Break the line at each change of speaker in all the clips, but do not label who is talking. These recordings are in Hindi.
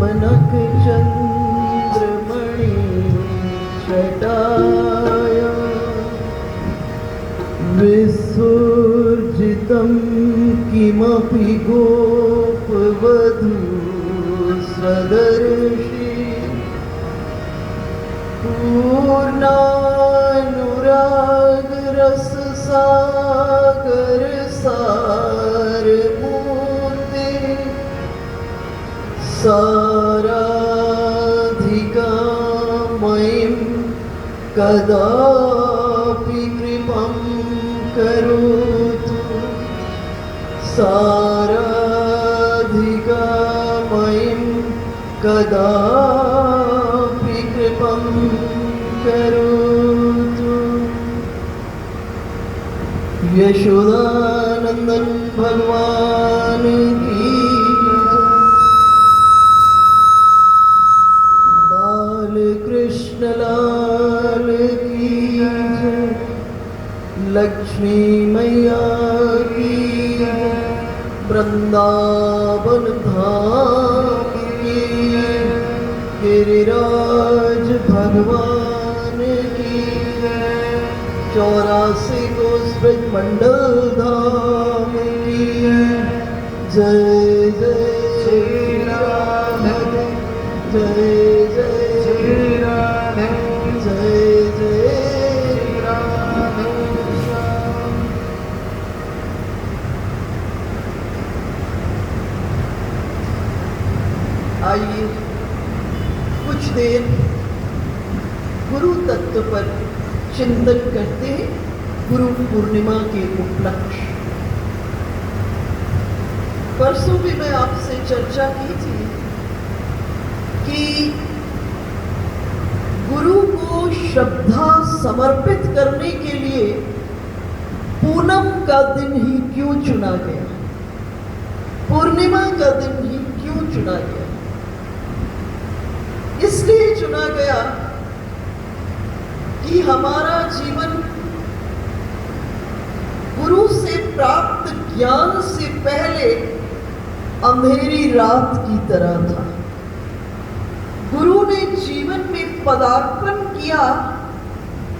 मनक चंद्रमणि छटाया विसर्जितं किमपि गोपवधू सदर्शी पूर्णानुराग रस सागर सार मूर्ति साराधिका मयिं कदापि कृपां करोतु साराधिका मयिं कदापि कृपां करोतु। यशोदानंदन भगवान की बाल कृष्ण लाल की लक्ष्मी मैया की वृंदावन धाम की गिरिराज भगवान की 84 कोस ब्रज मंडल धाम की जय जय श्री राधे जय जय श्री राधे जय जय श्री राधे श्याम। आइए कुछ देर गुरु तत्व पर चिंतन करते हैं। गुरु पूर्णिमा के उपलक्ष्य परसों भी मैं आपसे चर्चा की थी कि गुरु को श्रद्धा समर्पित करने के लिए पूनम का दिन ही क्यों चुना गया, पूर्णिमा का दिन ही क्यों चुना गया। इसलिए चुना गया कि हमारा जीवन गुरु से प्राप्त ज्ञान से पहले अंधेरी रात की तरह था। गुरु ने जीवन में पदार्पण किया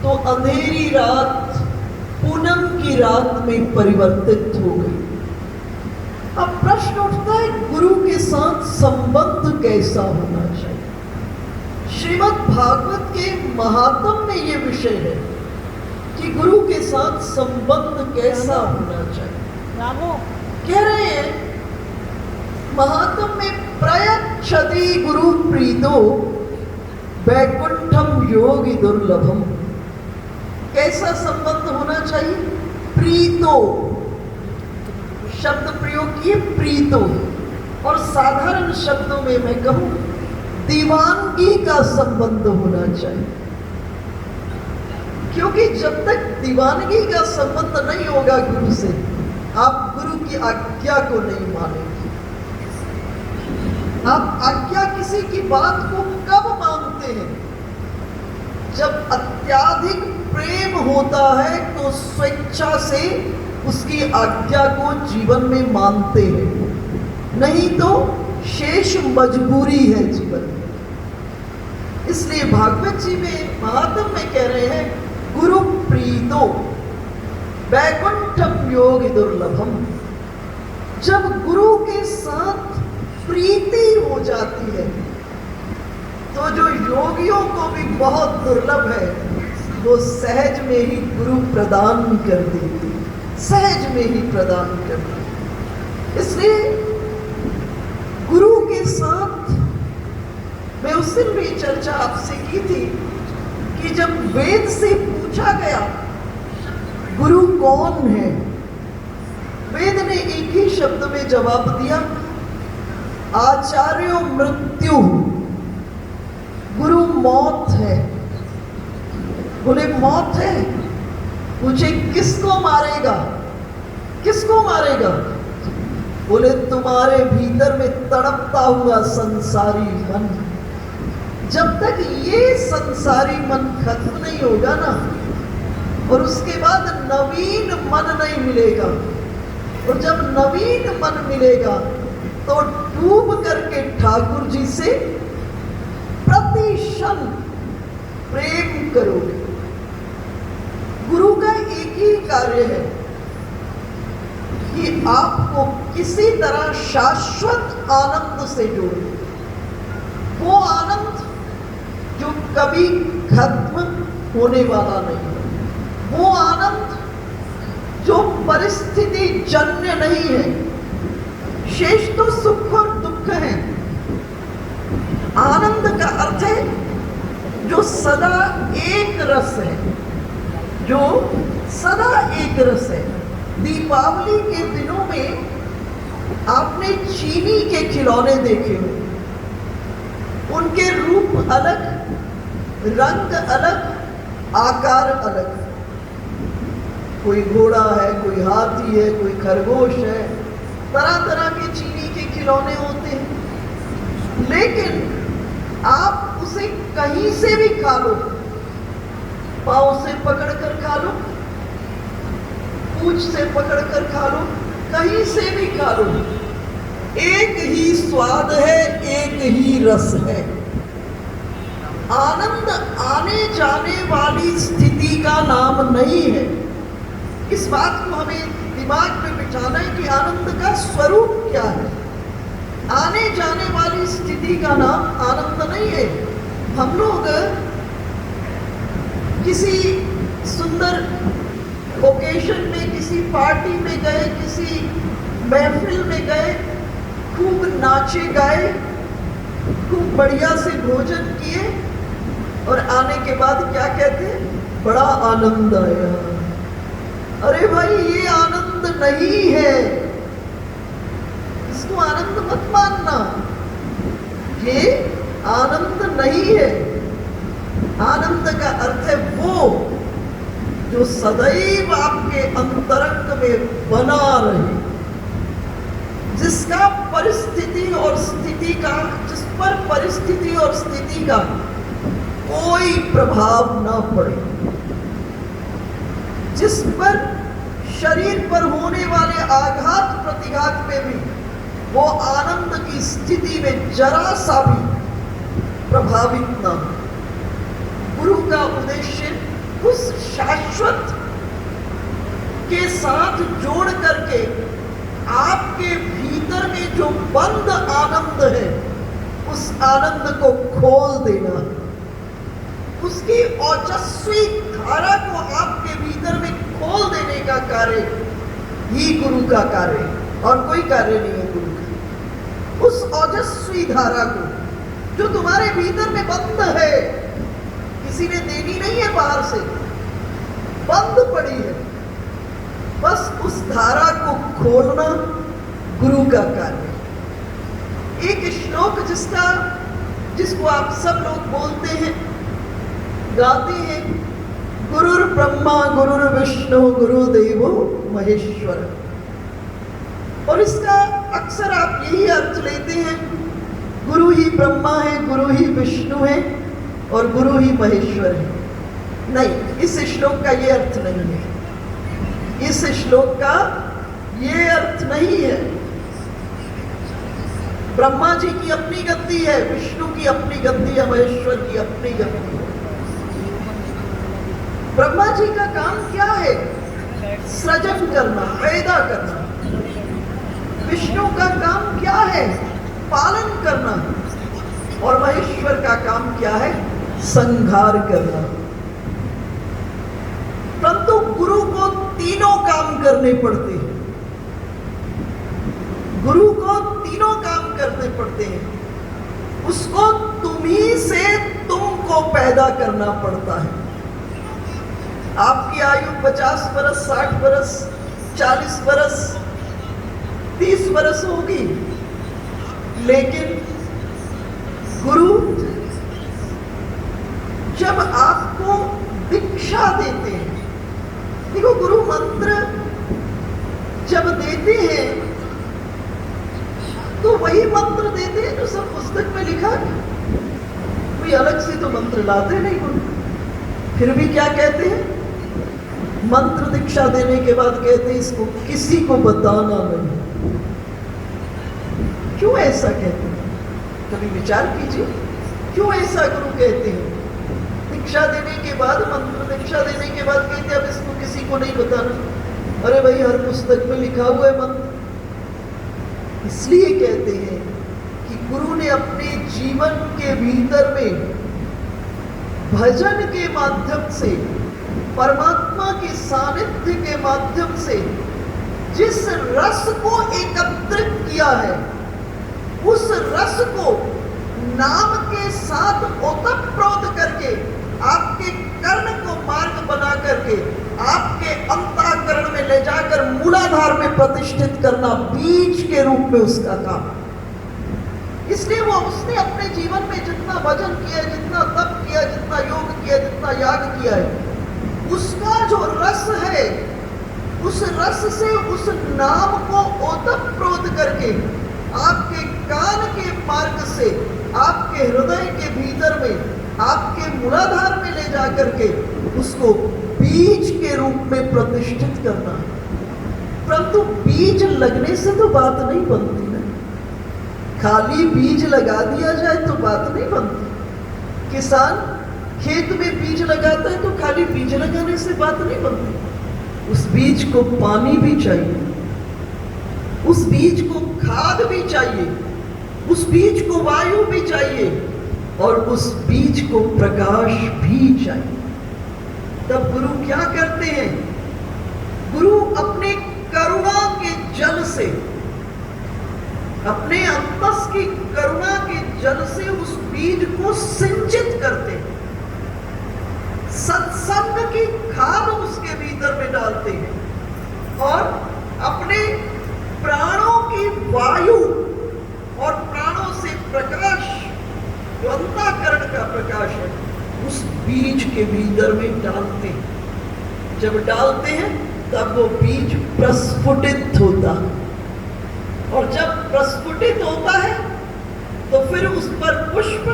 तो अंधेरी रात पूनम की रात में परिवर्तित हो गई। अब प्रश्न उठता है गुरु के साथ संबंध कैसा होना चाहिए। श्रीमद् भागवत के महात्म में ये विषय है कि गुरु के साथ संबंध कैसा होना चाहिए। कह रहे हैं महात्म में प्रयच्छति गुरु प्रीतो वैकुंठम योगी दुर्लभम। कैसा संबंध होना चाहिए? प्रीतो शब्द प्रयोग किए, प्रीतो। और साधारण शब्दों में मैं कहूं दीवानगी का संबंध होना चाहिए, क्योंकि जब तक दीवानगी का संबंध नहीं होगा गुरु से, आप गुरु की आज्ञा को नहीं मानेंगे। आप आज्ञा किसी की बात को कब मानते हैं? जब अत्यधिक प्रेम होता है तो स्वेच्छा से उसकी आज्ञा को जीवन में मानते हैं, नहीं तो शेष मजबूरी है जीवन में। इसलिए भागवत जी में महात्म में कह रहे हैं गुरु प्रीतो वैकुंठम योगी दुर्लभम। जब गुरु के साथ प्रीति हो जाती है तो जो योगियों को भी बहुत दुर्लभ है वो सहज में ही गुरु प्रदान कर देती है, सहज में ही प्रदान कर देती। इसलिए गुरु के साथ मैं उस दिन भी चर्चा आपसे की थी कि जब वेद से पूछा गया गुरु कौन है, वेद ने एक ही शब्द में जवाब दिया आचार्यो मृत्यु। गुरु मौत है। बोले मौत है, पूछे किसको मारेगा, किसको मारेगा? बोले तुम्हारे भीतर में तड़पता हुआ संसारी मन। जब तक ये संसारी मन खत्म नहीं होगा ना, और उसके बाद नवीन मन नहीं मिलेगा, और जब नवीन मन मिलेगा तो डूब करके ठाकुर जी से प्रति क्षण प्रेम करोगे। गुरु का एक ही कार्य है कि आपको किसी तरह शाश्वत आनंद से जोड़े, वो आनंद जो कभी खत्म होने वाला नहीं है, वो आनंद जो परिस्थिति जन्य नहीं है। शेष तो सुख और दुख है। आनंद का अर्थ है जो सदा एक रस है, जो सदा एक रस है। दीपावली के दिनों में आपने चीनी के खिलौने देखे हो, उनके रूप अलग, रंग अलग, आकार अलग। कोई घोड़ा है, कोई हाथी है, कोई खरगोश है, तरह तरह के चीनी के खिलौने होते हैं। लेकिन आप उसे कहीं से भी खा लो, पांव से पकड़कर खा लो, पूंछ से पकड़कर खा लो, कहीं से भी खा लो, एक ही स्वाद है, एक ही रस है। आनंद आने जाने वाली स्थिति का नाम नहीं है। इस बात को हमें दिमाग में बिठाना है कि आनंद का स्वरूप क्या है। आने जाने वाली स्थिति का नाम आनंद नहीं है। हम लोग किसी सुंदर ओकेशन में, किसी पार्टी में गए, किसी महफिल में गए, खूब नाचे गाए, खूब बढ़िया से भोजन किए और आने के बाद क्या कहते हैं? बड़ा आनंद आया। अरे भाई, ये आनंद नहीं है, इसको आनंद मत मानना। ये आनंद नहीं है। आनंद का अर्थ है वो जो सदैव आपके अंतरंग में बना रहे, जिसका परिस्थिति और स्थिति का, जिस पर परिस्थिति और स्थिति का कोई प्रभाव ना पड़े, जिस पर शरीर पर होने वाले आघात प्रतिघात में भी वो आनंद की स्थिति में जरा सा भी प्रभावित ना हो। गुरु का उद्देश्य उस शाश्वत के साथ जोड़ करके आपके भीतर में जो बंद आनंद है, उस आनंद को खोल देना है। उसकी ओजस्वी धारा को आपके भीतर में खोल देने का कार्य ही गुरु का कार्य है, और कोई कार्य नहीं है गुरु का। उस ओजस्वी धारा को जो तुम्हारे भीतर में बंद है, किसी ने देनी नहीं है, बाहर से बंद पड़ी है, बस उस धारा को खोलना गुरु का कार्य है। एक श्लोक जिसको आप सब लोग बोलते हैं, गाते हैं, गुरुर ब्रह्मा गुरुर विष्णु गुरुदेवो महेश्वर। और इसका अक्सर आप यही अर्थ लेते हैं, गुरु ही ब्रह्मा है, गुरु ही विष्णु है और गुरु ही महेश्वर है। नहीं, इस श्लोक का ये अर्थ नहीं है। इस श्लोक का ये अर्थ नहीं है। ब्रह्मा जी की अपनी गद्दी है, विष्णु की अपनी गद्दी है, महेश्वर की अपनी गद्दी है। ब्रह्मा जी का काम क्या है? सृजन करना, पैदा करना। विष्णु का काम क्या है? पालन करना। और महेश्वर का काम क्या है? संहार करना। परंतु गुरु को तीनों काम करने पड़ते हैं। गुरु को तीनों काम करने पड़ते हैं। उसको तुम्ही से तुमको पैदा करना पड़ता है। आपकी आयु 50 वर्ष, 60 वर्ष, 40 वर्ष, 30 वर्ष होगी, लेकिन गुरु जब आपको दीक्षा देते हैं, देखो गुरु मंत्र जब देते हैं तो वही मंत्र देते हैं जो सब पुस्तक में लिखा है। कोई अलग से तो मंत्र लाते नहीं गुरु। फिर भी क्या कहते हैं? मंत्र दीक्षा देने के बाद कहते हैं इसको किसी को बताना नहीं। क्यों ऐसा कहते हैं? कभी विचार कीजिए, क्यों ऐसा गुरु कहते हैं? दीक्षा देने के बाद, मंत्र दीक्षा देने के बाद कहते अब इसको किसी को नहीं बताना। अरे भाई, हर पुस्तक में लिखा हुआ है मंत्र। इसलिए कहते हैं कि गुरु ने अपने जीवन के भीतर में भजन के माध्यम से, परमात्मा के सानिध्य के माध्यम से जिस रस को एकत्रित किया है, उस रस को नाम के साथ ओतप्रोत करके, आपके कर्ण को मार्ग बना करके, आपके अंतःकरण में ले जाकर मूलाधार में प्रतिष्ठित करना, बीज के रूप में उसका काम। इसलिए उसने अपने जीवन में जितना भजन किया, जितना तप किया, जितना योग किया, जितना याग किया है, उसका जो रस है, उस रस से उस नाम को ओतप्रोत करके आपके कान के मार्ग से, आपके हृदय के भीतर में, आपके मूलाधार में ले जाकर के उसको बीज के रूप में प्रतिष्ठित करना है। परंतु बीज लगने से तो बात नहीं बनती ना। खाली बीज लगा दिया जाए तो बात नहीं बनती। किसान खेत में बीज लगाता है तो खाली बीज लगाने से बात नहीं बनती। उस बीज को पानी भी चाहिए, उस बीज को खाद भी चाहिए, उस बीज को वायु भी चाहिए और उस बीज को प्रकाश भी चाहिए। तब गुरु क्या करते हैं? गुरु अपने करुणा के जल से, अपने अंतस की करुणा के जल से उस बीज को सिंचित करते हैं। सत्संग की खाद उसके भीतर में डालते हैं और अपने प्राणों की वायु और प्राणों से प्रकाश, जो अंतःकरण का प्रकाश है, उस बीज के भीतर में डालते हैं। जब डालते हैं तब वो बीज प्रस्फुटित होता है और जब प्रस्फुटित होता है तो फिर उस पर पुष्प,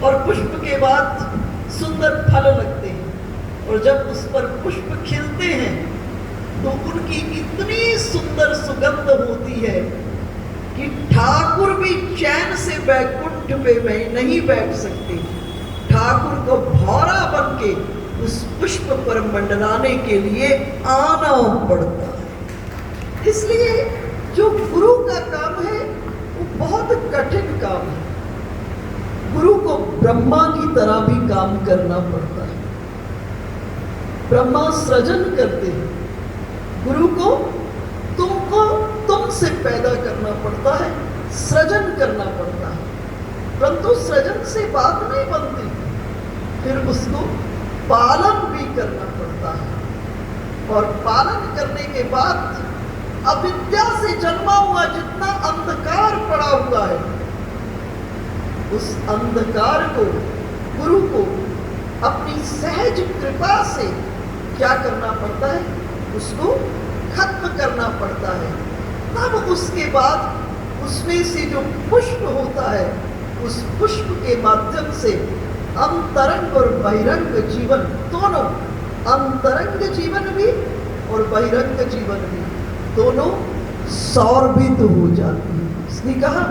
और पुष्प के बाद सुंदर फल लगते हैं और जब उस पर पुष्प खिलते हैं तो उनकी इतनी सुंदर सुगंध होती है कि ठाकुर भी चैन से बैकुंठ पे नहीं बैठ सकते। ठाकुर को भौरा बन के उस पुष्प पर मंडराने के लिए आना पड़ता है। इसलिए जो गुरु का काम है वो बहुत कठिन काम है। गुरु को ब्रह्मा की तरह भी काम करना पड़ता है। ब्रह्मा सृजन करते हैं, गुरु को तुमसे पैदा करना पड़ता है, सृजन करना पड़ता है। परंतु सृजन से बात नहीं बनती, फिर उसको पालन भी करना पड़ता है और पालन करने के बाद अविद्या से जन्मा हुआ जितना अंधकार पड़ा हुआ है, उस अंधकार को, गुरु को अपनी सहज कृपा से क्या करना पड़ता है? उसको खत्म करना पड़ता है। तब उसके बाद उसमें से जो पुष्प होता है, उस पुष्प के माध्यम से अंतरंग और बहिरंग जीवन दोनों, अंतरंग जीवन भी और बहिरंग जीवन भी दोनों सौरभित हो जाती है। इसने कहा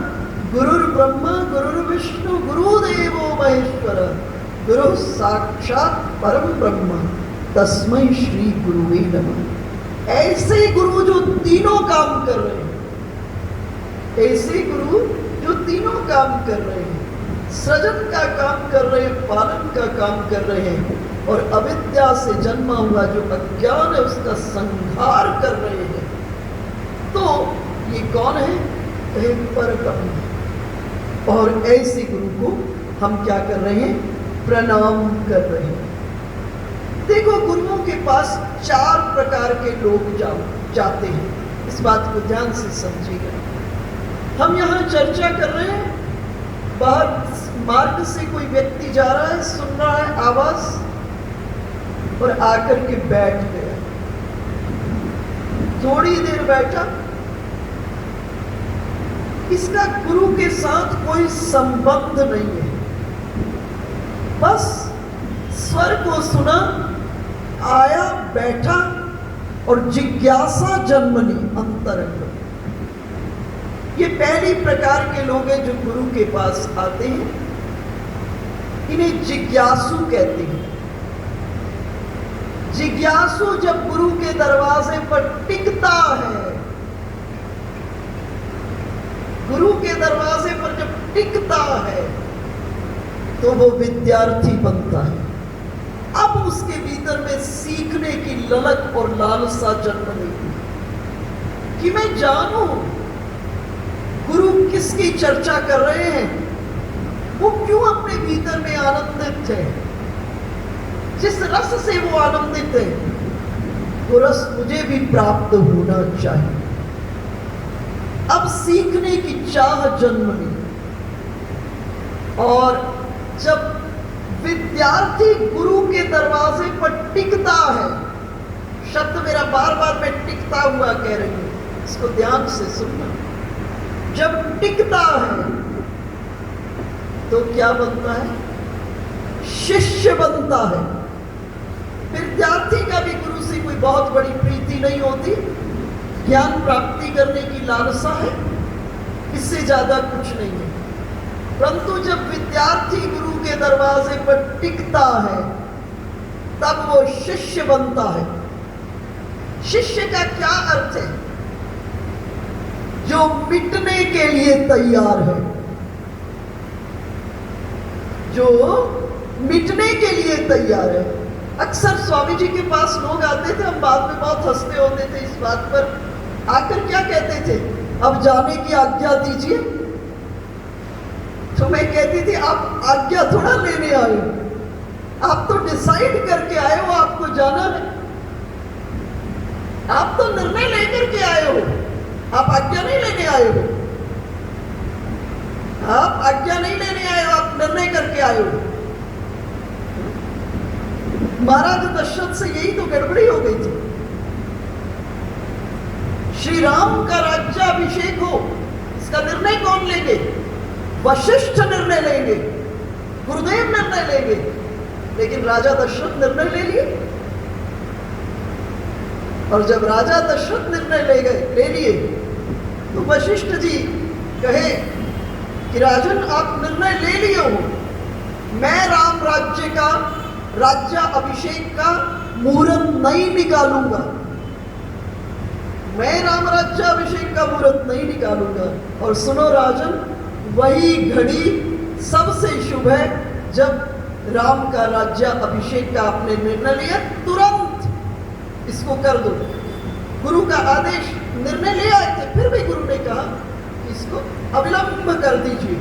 गुरुर् ब्रह्मा गुरुर्विष्णु गुरुदेवो महेश्वर गुरु साक्षात परम ब्रह्म तस्मै श्री गुरुवे नमः। ऐसे गुरु जो तीनों काम कर रहे हैं, ऐसे गुरु जो तीनों काम कर रहे हैं, सृजन का काम कर रहे हैं, पालन का काम कर रहे हैं और अविद्या से जन्मा हुआ जो अज्ञान है उसका संहार कर रहे हैं। तो ये कौन है? पर ब्रह्म। और ऐसे गुरु को हम क्या कर रहे हैं? प्रणाम कर रहे हैं। देखो, गुरुओं के पास 4 प्रकार के लोग जाते हैं। इस बात को ध्यान से समझिएगा। हम यहाँ चर्चा कर रहे हैं, बाहर मार्ग से कोई व्यक्ति जा रहा है, सुन रहा है आवाज और आकर के बैठ गया। थोड़ी देर बैठा, इसका गुरु के साथ कोई संबंध नहीं है, बस स्वर को सुना, आया, बैठा और जिज्ञासा जन्म ली अंतरंग। ये पहली प्रकार के लोग हैं जो गुरु के पास आते हैं। इन्हें जिज्ञासु कहते हैं। जिज्ञासु जब गुरु के दरवाजे पर टिकता है, गुरु के दरवाजे पर जब टिकता है तो वो विद्यार्थी बनता है। अब उसके भीतर में सीखने की ललक और लालसा जन्म लेती है कि मैं जानूं गुरु किसकी चर्चा कर रहे हैं, वो क्यों अपने भीतर में आनंदित है, जिस रस से वो आनंदित है वो रस मुझे भी प्राप्त होना चाहिए। अब सीखने की चाह जन्म ली, और जब विद्यार्थी गुरु के दरवाजे पर टिकता है, शब्द मेरा बार बार मैं टिकता हुआ कह रही हूं, इसको ध्यान से सुनना। जब टिकता है तो क्या बनता है? शिष्य बनता है। विद्यार्थी का भी गुरु से कोई बहुत बड़ी प्रीति नहीं होती, ज्ञान प्राप्ति करने की लालसा है, इससे ज्यादा कुछ नहीं है। परंतु जब विद्यार्थी गुरु के दरवाजे पर टिकता है तब वो शिष्य बनता है। शिष्य का क्या अर्थ है? जो मिटने के लिए तैयार है, जो मिटने के लिए तैयार है। अक्सर स्वामी जी के पास लोग आते थे, हम बाद में बहुत हंसते होते थे इस बात पर। आकर क्या कहते थे? अब जाने की आज्ञा दीजिए। तो मैं कहती थी आप आज्ञा थोड़ा लेने आए हो, आप तो डिसाइड करके आए हो आपको जाना है, आप तो निर्णय लेकर के आए हो, आप आज्ञा नहीं लेने आए हो, आप आज्ञा नहीं लेने आए हो, आप निर्णय करके आए हो। महाराज दशरथ से यही तो गड़बड़ी हो गई थी। श्री राम का राज्याभिषेक हो, इसका निर्णय कौन लेंगे? वशिष्ठ निर्णय लेंगे, गुरुदेव निर्णय लेंगे, लेकिन राजा दशरथ निर्णय ले लिए। और जब राजा दशरथ निर्णय ले लिए तो वशिष्ठ जी कहे कि राजन आप निर्णय ले लिए हो, मैं राम राज्य का राज्याभिषेक का मुहूर्त नहीं निकालूंगा, मैं राम राज्याभिषेक का मुहूर्त नहीं निकालूंगा। और सुनो राजन, वही घड़ी सबसे शुभ है जब राम का राज्याभिषेक का आपने निर्णय लिया, तुरंत इसको कर दो। गुरु का आदेश निर्णय ले आए थे, फिर भी गुरु ने कहा कि इसको अविलंब कर दीजिए।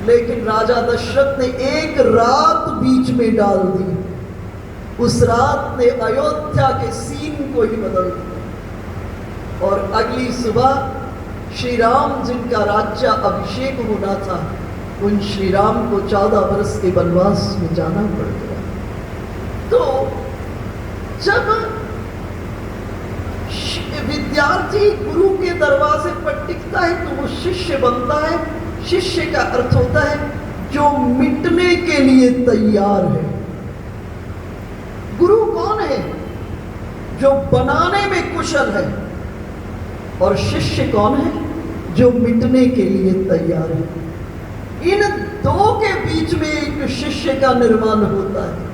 लेकिन राजा दशरथ ने एक रात बीच में डाल दी, उस रात ने अयोध्या के सीन को ही बदल दिया। और अगली सुबह श्री राम जिनका राज्याभिषेक होना था, उन श्री राम को 14 वर्ष के वनवास में जाना पड़ गया। तो जब विद्यार्थी गुरु के दरवाजे पर टिकता है तो वो शिष्य बनता है। शिष्य का अर्थ होता है जो मिटने के लिए तैयार है। गुरु कौन है? जो बनाने में कुशल है। और शिष्य कौन है? जो मिटने के लिए तैयार है। इन दो के बीच में एक शिष्य का निर्माण होता है,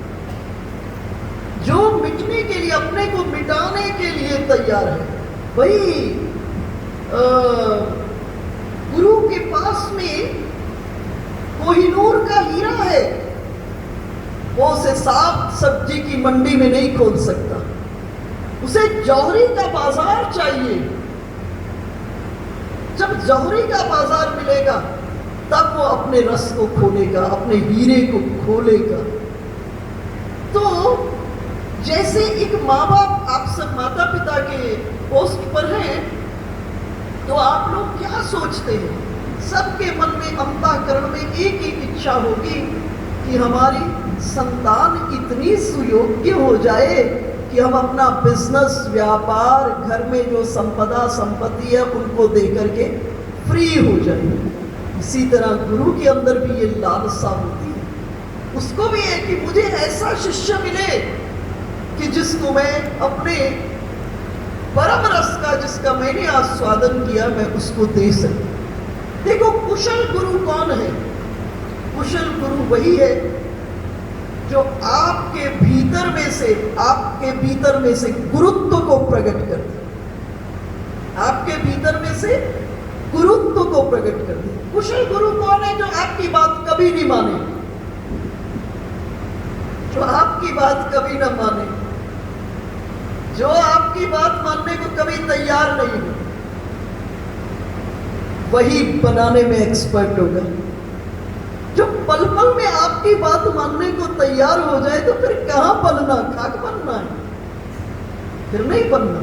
जो मिटने के लिए, अपने को मिटाने के लिए तैयार है। वही गुरु के पास में कोहिनूर का हीरा है, वो उसे साफ सब्जी की मंडी में नहीं खोल सकता, उसे जौहरी का बाजार चाहिए। जब जौहरी का बाजार मिलेगा तब वो अपने रस को खोलेगा, अपने हीरे को खोलेगा। तो जैसे एक माँ बाप, आप सब माता पिता के पोस्ट पर हैं, तो आप लोग क्या सोचते हैं? सबके मन में, अंतःकरण में एक ही इच्छा होगी कि हमारी संतान इतनी सुयोग्य हो जाए कि हम अपना बिजनेस, व्यापार, घर में जो संपदा संपत्ति है उनको दे करके फ्री हो जाए। इसी तरह गुरु के अंदर भी ये लालसा होती है, उसको भी है कि मुझे ऐसा शिष्य मिले कि जिसको मैं अपने परम रस का, जिसका मैंने आस्वादन किया, मैं उसको दे सकूं। देखो, कुशल गुरु कौन है? कुशल गुरु वही है जो आपके भीतर में से गुरुत्व को प्रकट कर दे, आपके भीतर में से गुरुत्व को प्रकट कर दे। कुशल गुरु कौन है? जो आपकी बात कभी नहीं माने, जो आपकी बात कभी ना माने, जो आपकी बात मानने को कभी तैयार नहीं हो, वही बनाने में एक्सपर्ट होगा। जो पल पल में आपकी बात मानने को तैयार हो जाए तो फिर कहां बनना, खाक बनना है, फिर नहीं बनना।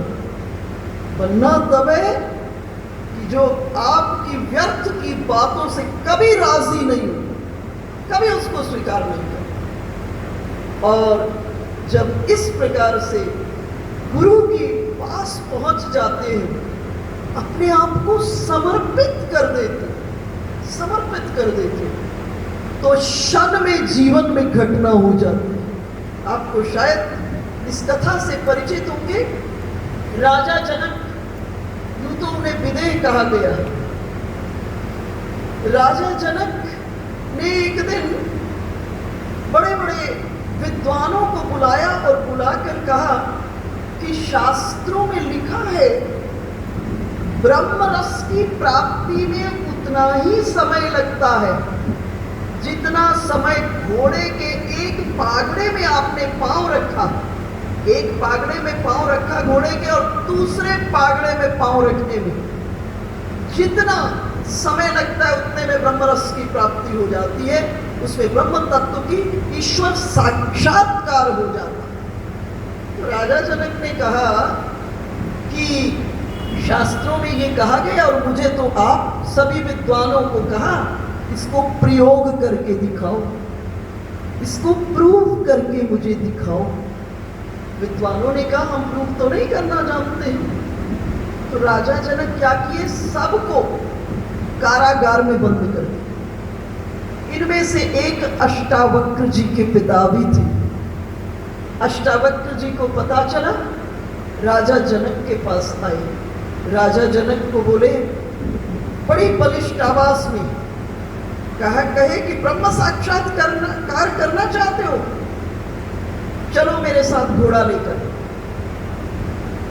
बनना तब है कि जो आपकी व्यर्थ की बातों से कभी राजी नहीं हो, कभी उसको स्वीकार नहीं कर। और जब इस प्रकार से गुरु के पास पहुंच जाते हैं, अपने आप को समर्पित कर देते, तो क्षण में जीवन में घटना हो जाती है। आपको शायद इस कथा से परिचित होंगे। राजा जनक, यूं तो उन्हें विदेह कहा गया। राजा जनक ने एक दिन बड़े बड़े विद्वानों को बुलाया और बुलाकर कहा कि शास्त्रों में लिखा है ब्रह्म रस की प्राप्ति में उतना ही समय लगता है जितना समय घोड़े के एक पागड़े में आपने पांव रखा। एक पागड़े में पांव रखा घोड़े के और दूसरे पागड़े में पांव रखने में जितना समय लगता है उतने में ब्रह्म रस की प्राप्ति हो जाती है। उसमें ब्रह्म तत्व की ईश्वर साक्षात्कार हो जाता है। तो राजा जनक ने कहा कि शास्त्रों में ये कहा गया और मुझे तो आप सभी विद्वानों को कहा इसको प्रयोग करके दिखाओ, इसको प्रूव करके मुझे दिखाओ। विद्वानों ने कहा हम प्रूव तो नहीं करना जानते हैं। तो राजा जनक क्या किए, सबको कारागार में बंद कर दिया। इनमें से एक अष्टावक्र जी के पिता भी थे। अष्टावक्र जी को पता चला, राजा जनक के पास आए। राजा जनक को बोले बड़ी बलिष्ठ आवाज में कहे कि ब्रह्म साक्षात्कार करना चाहते हो, चलो मेरे साथ घोड़ा लेकर।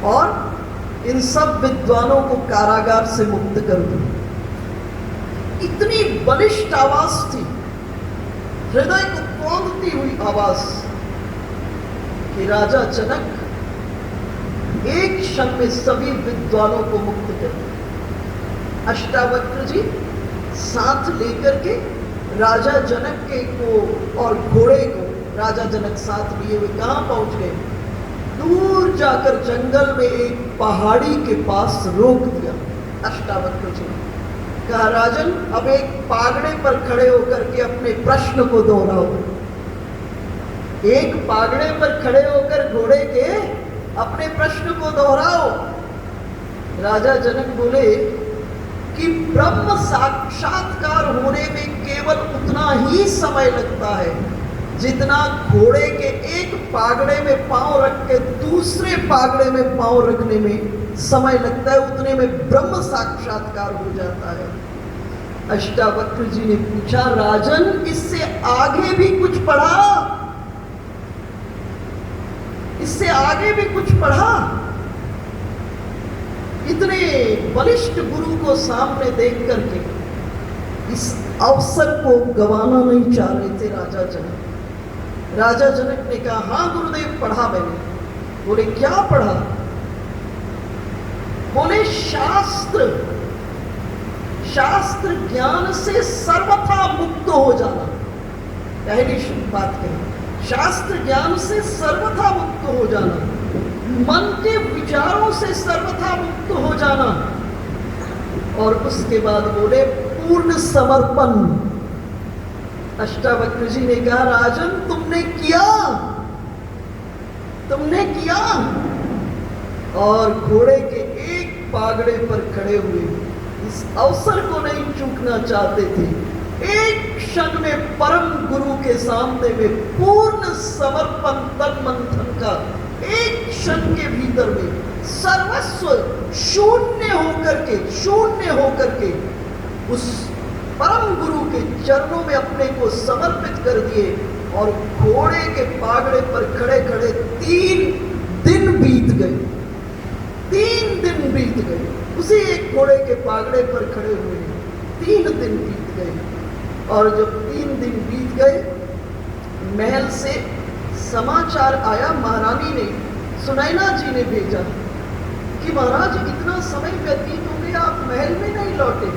और इन सब विद्वानों को कारागार से मुक्त कर दो। इतनी बलिष्ठ आवाज थी, हृदय को कौंधती हुई आवाज कि राजा जनक एक क्षण में सभी विद्वानों को मुक्त कर दिया। अष्टावक्र जी साथ लेकर के राजा जनक के को और घोड़े को राजा जनक साथ लिए हुए कहां पहुंच गए? दूर जाकर जंगल में एक पहाड़ी के पास रोक दिया। अष्टावक्र जी कहा राजन, अब एक पागड़े पर खड़े होकर के अपने प्रश्न को दोहराओ। एक पागड़े पर खड़े होकर घोड़े के अपने प्रश्न को दोहराओ। राजा जनक बोले कि ब्रह्म साक्षात्कार होने में केवल उतना ही समय लगता है जितना घोड़े के एक पागड़े में पांव रख के दूसरे पागड़े में पांव रखने में समय लगता है, उतने में ब्रह्म साक्षात्कार हो जाता है। अष्टावक्र जी ने पूछा राजन, इससे आगे भी कुछ पढ़ा? इससे आगे भी कुछ पढ़ा? इतने बलिष्ठ गुरु को सामने देख करके इस अवसर को गंवाना नहीं चाह रहे थे राजा जनक। राजा जनक ने कहा हाँ गुरुदेव, पढ़ा मैंने। बोले क्या पढ़ा? बोले शास्त्र ज्ञान से सर्वथा मुक्त हो जाना। पहली बात कही, शास्त्र ज्ञान से सर्वथा मुक्त हो जाना, मन के विचारों से सर्वथा मुक्त हो जाना। और उसके बाद बोले पूर्ण समर्पण। अष्टावक्र जी ने कहा राजन, तुमने किया। और घोड़े के एक पागड़े पर खड़े हुए इस अवसर को नहीं चूकना चाहते थे। एक क्षण में परम गुरु के सामने में पूर्ण समर्पण, तन मन धन का एक क्षण के भीतर में सर्वस्व शून्य होकर के उस परम गुरु के चरणों में अपने को समर्पित कर दिए और घोड़े के पागड़े पर खड़े खड़े 3 दिन बीत गए। 3 दिन बीत गए उसी एक घोड़े के पागड़े पर खड़े हुए। 3 दिन बीत गए और जब 3 दिन बीत गए, महल से समाचार आया, महारानी ने, सुनैना जी ने भेजा कि महाराज इतना समय व्यतीत हो गया, आप महल में नहीं लौटे।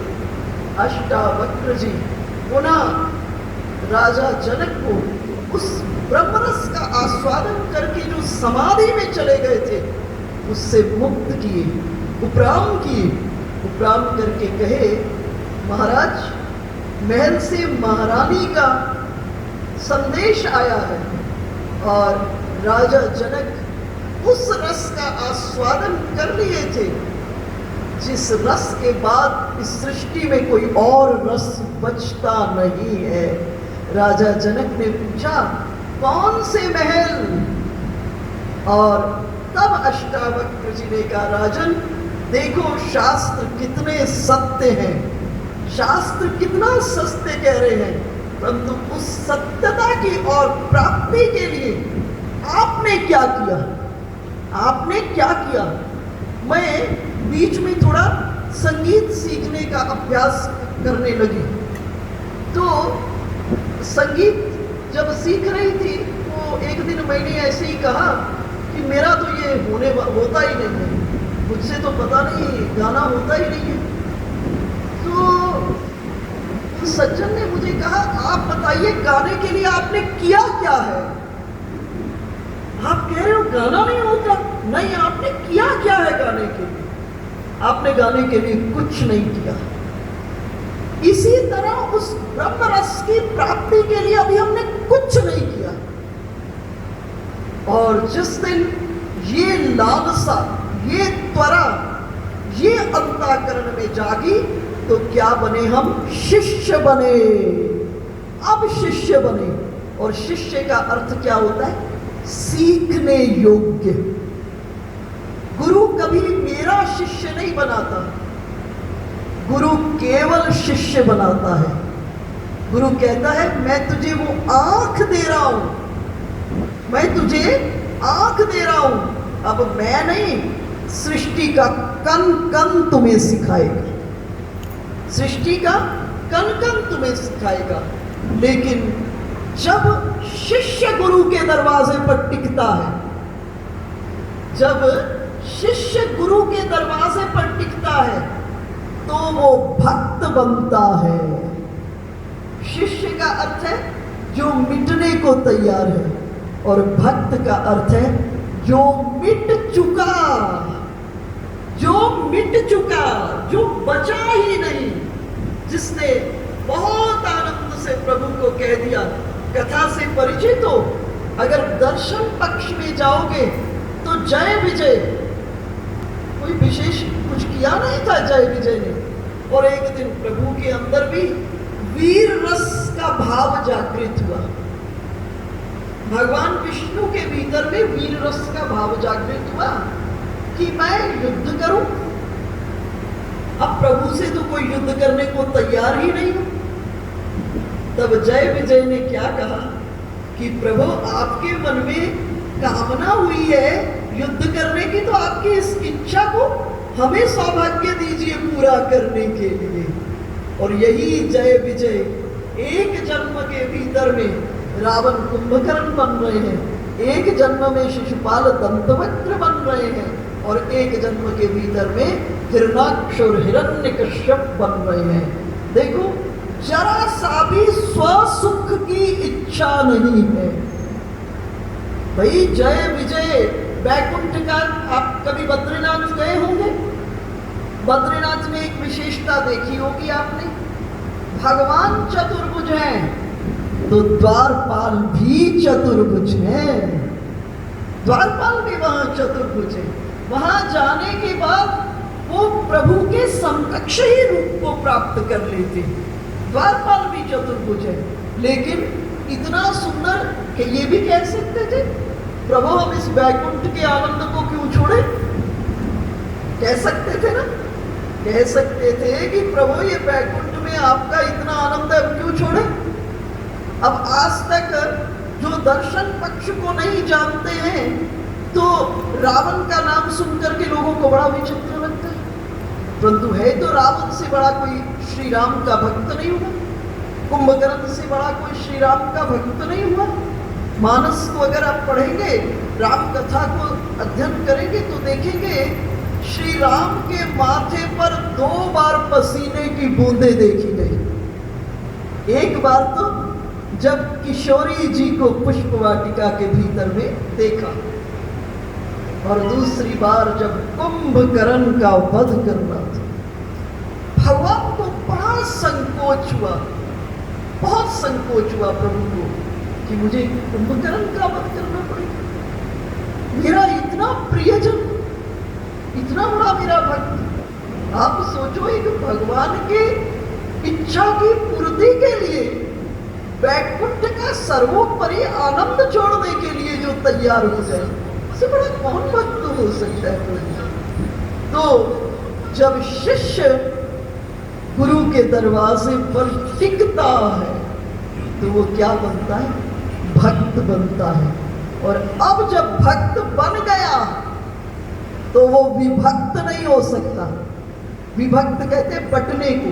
अष्टावक्र जी पुनः राजा जनक को उस ब्रह्मरस का आस्वादन करके जो समाधि में चले गए थे उससे मुक्त किए, उपराम किए। उपराम करके कहे, महाराज महल से महारानी का संदेश आया है और राजा जनक उस रस का आस्वादन कर लिए थे जिस रस के बाद इस सृष्टि में कोई और रस बचता नहीं है। राजा जनक ने पूछा, कौन से महल? और तब अष्टावक्र जी ने कहा, राजन देखो शास्त्र कितने सत्य हैं, शास्त्र कितना सत्य कह रहे हैं, परंतु उस सत्यता की और प्राप्ति के लिए आपने क्या किया? आपने क्या किया? मैं बीच में थोड़ा संगीत सीखने का अभ्यास करने लगी। तो संगीत जब सीख रही थी तो एक दिन मैंने ऐसे ही कहा कि मेरा तो ये होता ही नहीं है, मुझसे तो पता नहीं गाना होता ही नहीं है। तो सज्जन ने मुझे कहा, आप बताइए गाने के लिए आपने किया क्या है? आप कह रहे हो गाना नहीं होता। नहीं, आपने किया क्या है गाने के लिए? आपने गाने के लिए कुछ नहीं किया। इसी तरह उस ब्रह्म रस की प्राप्ति के लिए अभी हमने कुछ नहीं किया। और जिस दिन ये लालसा, ये त्वरा, ये अंतःकरण में जागी तो क्या बने? हम शिष्य बने। अब शिष्य बने, और शिष्य का अर्थ क्या होता है? सीखने योग्य। गुरु कभी मेरा शिष्य नहीं बनाता, गुरु केवल शिष्य बनाता है। गुरु कहता है, मैं तुझे वो आंख दे रहा हूं, मैं तुझे आंख दे रहा हूं। अब मैं नहीं, सृष्टि का कण कण तुम्हें सिखाएगा, सृष्टि का कण कण तुम्हें सिखाएगा। लेकिन जब शिष्य गुरु के दरवाजे पर टिकता है, जब शिष्य गुरु के दरवाजे पर टिकता है तो वो भक्त बनता है। शिष्य का अर्थ है जो मिटने को तैयार है, और भक्त का अर्थ है जो मिट चुका, जो मिट चुका, जो बचा ही नहीं, जिसने बहुत आनंद से प्रभु को कह दिया। कथा से परिचित हो, अगर दर्शन पक्ष में जाओगे तो जय विजय, कोई विशेष कुछ किया नहीं था जय विजय ने। और एक दिन प्रभु के अंदर भी वीर रस का भाव जागृत हुआ। भगवान विष्णु के भीतर में वीर रस का भाव जागृत हुआ कि मैं युद्ध करूं। अब प्रभु से तो कोई युद्ध करने को तैयार ही नहीं। तब जय विजय ने क्या कहा कि प्रभु आपके मन में कामना हुई है युद्ध करने की, तो आपकी इस इच्छा को हमें सौभाग्य दीजिए पूरा करने के लिए। और यही जय विजय एक जन्म के भीतर में रावण कुंभकर्ण बन रहे हैं, एक जन्म में शिशुपाल दंतवक्र बन रहे हैं, और एक जन्म के भीतर में हिरणाक्ष और हिरण्यकश्यप बन रहे हैं। देखो, जरा सा भी स्वसुख की इच्छा नहीं है। भाई जय विजय वैकुंठ का, आप कभी बद्रीनाथ गए होंगे? बद्रीनाथ में एक विशेषता देखी होगी आपने, भगवान चतुर्भुज हैं तो द्वारपाल भी चतुर्भुज हैं। द्वारपाल भी वहां चतुर्भुज है। वहां जाने के बाद वो प्रभु के समकक्ष ही रूप को प्राप्त कर लेते। द्वारपाल भी चतुर्भुज है, लेकिन इतना सुंदर कि ये भी कह सकते थे, प्रभु हम इस वैकुंठ के आनंद को क्यों छोड़े? कह सकते थे ना, कह सकते थे कि प्रभु ये वैकुंठ में आपका इतना आनंद है, अब क्यों छोड़े? अब आज तक जो दर्शन पक्ष को नहीं जानते हैं तो रावण का नाम सुनकर के लोगों को बड़ा विचित्र लगता है, परंतु है तो रावण से बड़ा कोई श्री राम का भक्त नहीं हुआ, कुंभकर्ण से बड़ा कोई श्री राम का भक्त नहीं हुआ। मानस को अगर आप पढ़ेंगे, राम कथा को अध्ययन करेंगे तो देखेंगे श्री राम के माथे पर 2 बार पसीने की बूंदें देखी गई। एक बार तो जब किशोरी जी को पुष्प वाटिका के भीतर में देखा, और दूसरी बार जब कुंभकर्ण का वध करना था। भगवान को बड़ा संकोच हुआ, बहुत संकोच हुआ प्रभु को कि मुझे कुंभकर्ण का वध करना पड़ेगा। मेरा इतना प्रियजन, इतना बड़ा मेरा भक्त। आप सोचो, एक भगवान के इच्छा की पूर्ति के लिए वैकुंठ का सर्वोपरि आनंद छोड़ने के लिए जो तैयार हो जाए, उससे बड़ा कौन भक्त हो सकता है? तो जब शिष्य गुरु के दरवाजे पर टिकता है तो वो क्या बनता है? भक्त बनता है। और अब जब भक्त बन गया तो वो विभक्त नहीं हो सकता। विभक्त कहते बटने को।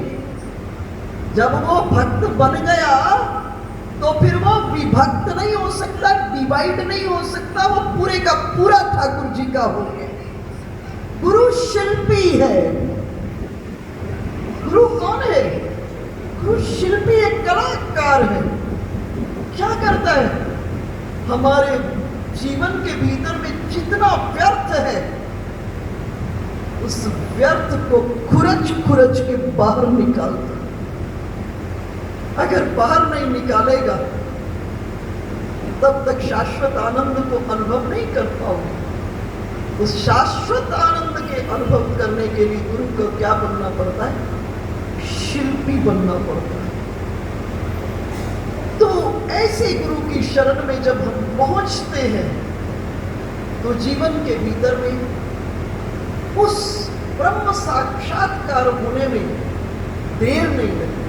जब वो भक्त बन गया तो फिर वो विभक्त नहीं हो सकता, डिवाइड नहीं हो सकता, वो पूरे का पूरा ठाकुर जी का हो गया। गुरु शिल्पी है। गुरु कौन है? गुरु शिल्पी एक कलाकार है। क्या करता है? हमारे जीवन के भीतर में जितना व्यर्थ है उस व्यर्थ को खुरच खुरच के बाहर निकालता। अगर बाहर नहीं निकालेगा तब तक शाश्वत आनंद को अनुभव नहीं कर पाओगे। उस शाश्वत आनंद के अनुभव करने के लिए गुरु को क्या बनना पड़ता है? शिल्पी बनना पड़ता है। तो ऐसे गुरु की शरण में जब हम पहुंचते हैं तो जीवन के भीतर में उस ब्रह्म साक्षात्कार होने में देर नहीं लगती।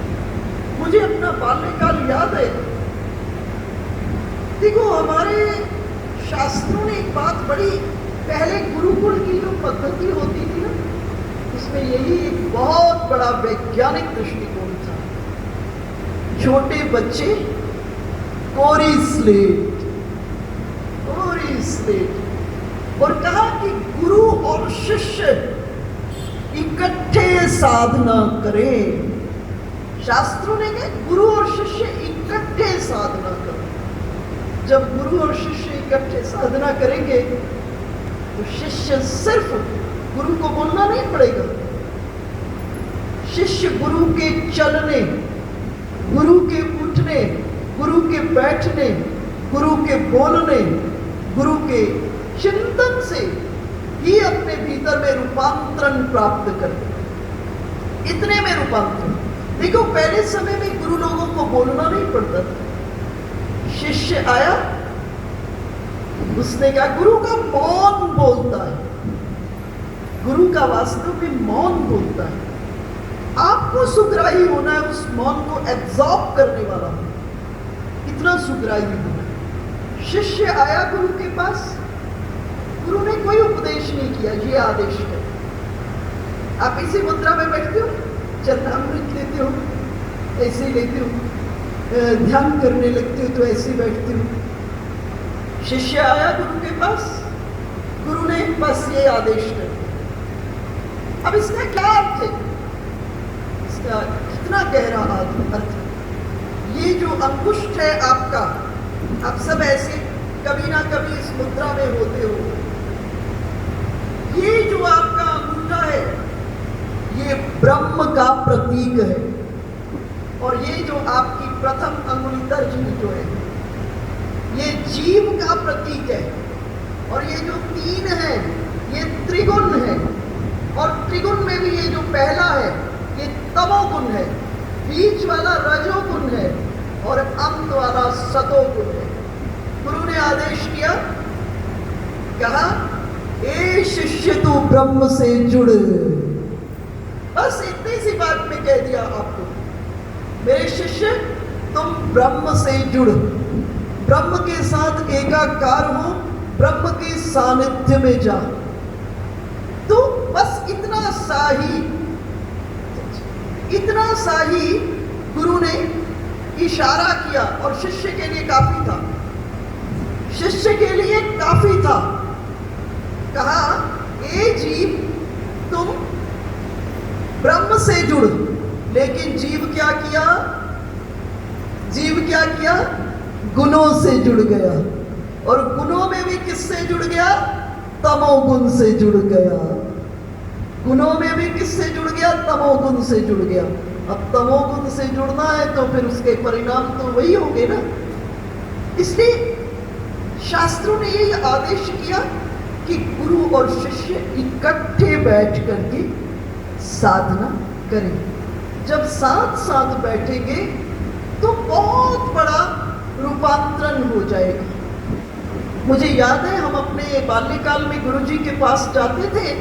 मुझे अपना बाल्यकाल याद है। देखो, हमारे शास्त्रों ने एक बात बड़ी, पहले गुरुकुल की जो पद्धति होती थी ना, उसमें यही एक बहुत बड़ा वैज्ञानिक दृष्टिकोण था। छोटे बच्चे कोरी स्लेट, और कहा कि गुरु और शिष्य इकट्ठे साधना करें। शास्त्रों ने कहा गुरु और शिष्य इकट्ठे साधना करें। जब गुरु और शिष्य इकट्ठे साधना करेंगे तो शिष्य सिर्फ गुरु को बोलना नहीं पड़ेगा। शिष्य गुरु के चलने, गुरु के उठने, गुरु के बैठने, गुरु के बोलने, गुरु के चिंतन से ही अपने भीतर में रूपांतरण प्राप्त करते। इतने में रूपांतरण। देखो, पहले समय में गुरु लोगों को बोलना नहीं पड़ता था। शिष्य आया, उसने कहा, गुरु का मौन बोलता है। गुरु का वास्तव में मौन बोलता है। आपको सुग्राही होना है, उस मौन को एब्जॉर्ब करने वाला, इतना सुग्राही होना है। शिष्य आया गुरु के पास, गुरु ने कोई उपदेश नहीं किया, ये आदेश कर। आप इसी मुद्रा में बैठते हो, चरणामृत लेते हो, ऐसे ही लेते हो, ध्यान करने लगते हो तो ऐसे बैठते हो। शिष्य आया गुरु के पास, गुरु ने बस ये आदेश कर दिया। अब इसका क्या अर्थ है? इसका कितना गहरा अर्थ है? ये जो अंगुष्ठ है आपका, आप सब ऐसे कभी ना कभी इस मुद्रा में होते हो। ये जो आपका अंगूठा है ये ब्रह्म का प्रतीक है, और ये जो आपकी प्रथम अंगुली तर्जनी जो है ये जीव का प्रतीक है, और ये जो 3 है ये त्रिगुण है, और त्रिगुण में भी ये जो पहला है ये तमोगुण है, बीच वाला रजोगुण है, और अंत वाला सतोगुण है। गुरु ने आदेश किया, कहा, ए शिष्य तू ब्रह्म से जुड़। बस इतनी सी बात में कह दिया आपको। मेरे शिष्य तुम ब्रह्म से जुड़, ब्रह्म के साथ एकाकार हो, ब्रह्म के सानिध्य में जा। तो बस इतना सा ही गुरु ने इशारा किया और शिष्य के लिए काफी था, शिष्य के लिए काफी था। कहा ए जीव तुम ब्रह्म से जुड़। लेकिन जीव क्या किया? जीव क्या किया? गुणों से जुड़ गया। और गुणों में भी किससे जुड़ गया? तमोगुण से जुड़ गया। गुणों में भी किससे जुड़ गया? तमोगुण से जुड़ गया। अब तमोगुण से जुड़ना है तो फिर उसके परिणाम तो वही होंगे ना। इसलिए शास्त्रों ने यही आदेश किया कि गुरु और शिष्य इकट्ठे बैठ करके साधना करें। जब साथ साथ बैठेंगे तो बहुत बड़ा रूपांतरण हो जाएगा। मुझे याद है हम अपने बाल्यकाल में गुरुजी के पास जाते थे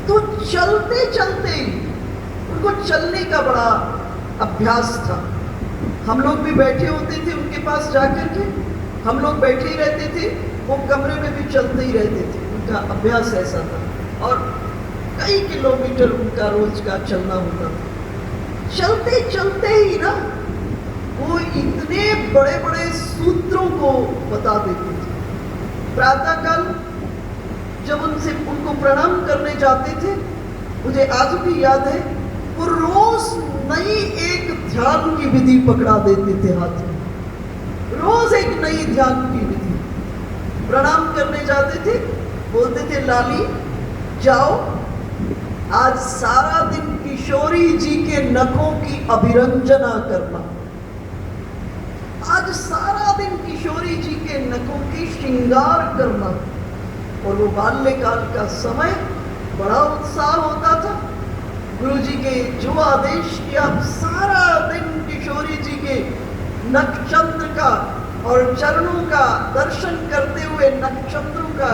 तो चलते चलते उनको चलने का बड़ा अभ्यास था। हम लोग भी बैठे होते थे उनके पास जाकर के, हम लोग बैठे ही रहते थे, वो कमरे में भी चलते ही रहते थे। उनका अभ्यास ऐसा था और कई किलोमीटर उनका रोज का चलना होता था। चलते चलते ही ना वो इतने बड़े बड़े सूत्रों को बता देते थे। प्रातःकाल जब उनको प्रणाम करने जाते थे, मुझे आज भी याद है, वो रोज नई एक ध्यान की विधि पकड़ा देते थे हाथ में, रोज एक नई ध्यान की विधि। प्रणाम करने जाते थे, बोलते थे लाली जाओ आज सारा दिन किशोरी जी के नखों की अभिरंजना करना, आज सारा दिन किशोरी जी के नखों की श्रृंगार करना। और वो बाल्यकाल का समय बड़ा उत्साह होता था। गुरुजी के जो आदेश किया, सारा दिन किशोरी जी के नक्षत्र का और चरणों का दर्शन करते हुए, नक्षत्रों का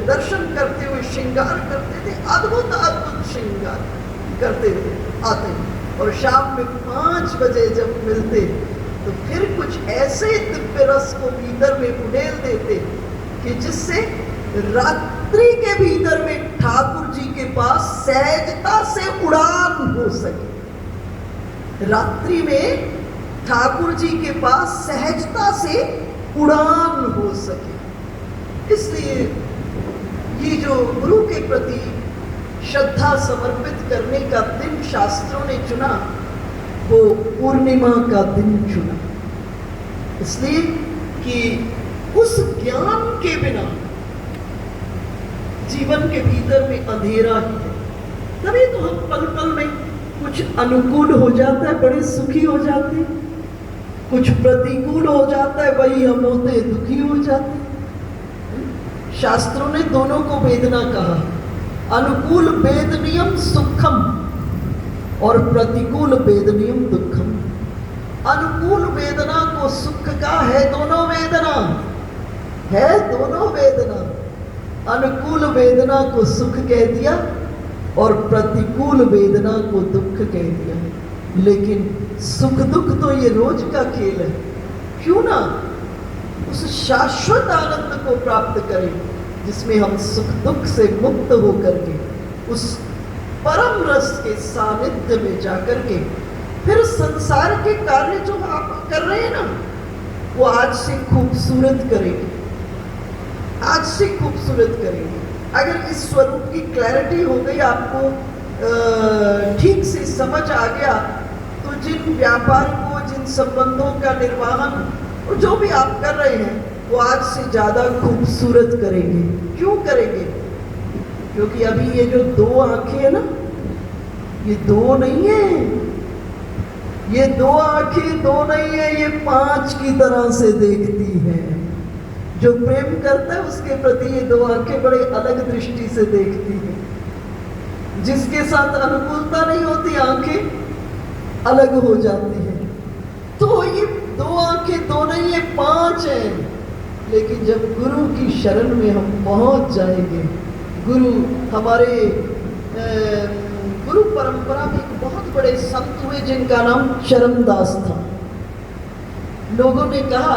दर्शन करते हुए श्रृंगार करते थे। अद्भुत अद्भुत श्रृंगार करते थे आते। और शाम में 5 बजे जब मिलते तो फिर कुछ ऐसे दिव्य रस को भीतर में उड़ेल देते कि जिससे रात्रि के भीतर में ठाकुर जी के पास सहजता से उड़ान हो सके। रात्रि में ठाकुर जी के पास सहजता से उड़ान हो सके। इसलिए ये जो गुरु के प्रति श्रद्धा समर्पित करने का दिन शास्त्रों ने चुना, वो पूर्णिमा का दिन चुना, इसलिए कि उस ज्ञान के बिना जीवन के भीतर में अंधेरा ही है। तभी तो हम पल पल में कुछ अनुकूल हो जाता है, बड़े सुखी हो जाते हैं, कुछ प्रतिकूल हो जाता है, वही हम होते दुखी हो जाते हैं। शास्त्रों ने दोनों को वेदना कहा, अनुकूल वेदनीयम सुखम और प्रतिकूल वेदनीयम दुखम। अनुकूल वेदना को सुख का है दोनों वेदना, है दोनों वेदना। अनुकूल वेदना को सुख कह दिया और प्रतिकूल वेदना को दुख कह दिया। लेकिन सुख दुख तो ये रोज का खेल है। क्यों ना उस शाश्वत आनंद को प्राप्त करें जिसमें हम सुख दुख से मुक्त होकर के उस परम रस के सानिध्य में जाकर के फिर संसार के कार्य जो आप कर रहे हैं ना, वो आज से खूबसूरत करेंगे, आज से खूबसूरत करेंगे। अगर इस स्वरूप की क्लैरिटी हो गई, आपको ठीक से समझ आ गया, तो जिन व्यापार को, जिन संबंधों का निर्वाहन और जो भी आप कर रहे हैं वो आज से ज़्यादा खूबसूरत करेंगे। क्यों करेंगे? क्योंकि अभी ये जो 2 आंखें हैं ना, ये 2 नहीं है, ये 2 आंखें 2 नहीं है, ये 5 की तरह से देखती है। जो प्रेम करता है उसके प्रति ये 2 आंखें बड़े अलग दृष्टि से देखती है। जिसके साथ अनुकूलता नहीं होती, आंखें अलग हो जाती है। तो ये 2 आंखें 2 नहीं है, 5 हैं। लेकिन जब गुरु की शरण में हम पहुंच जाएंगे, गुरु गुरु परंपरा में एक बहुत बड़े संत हुए जिनका नाम चरणदास था। लोगों ने कहा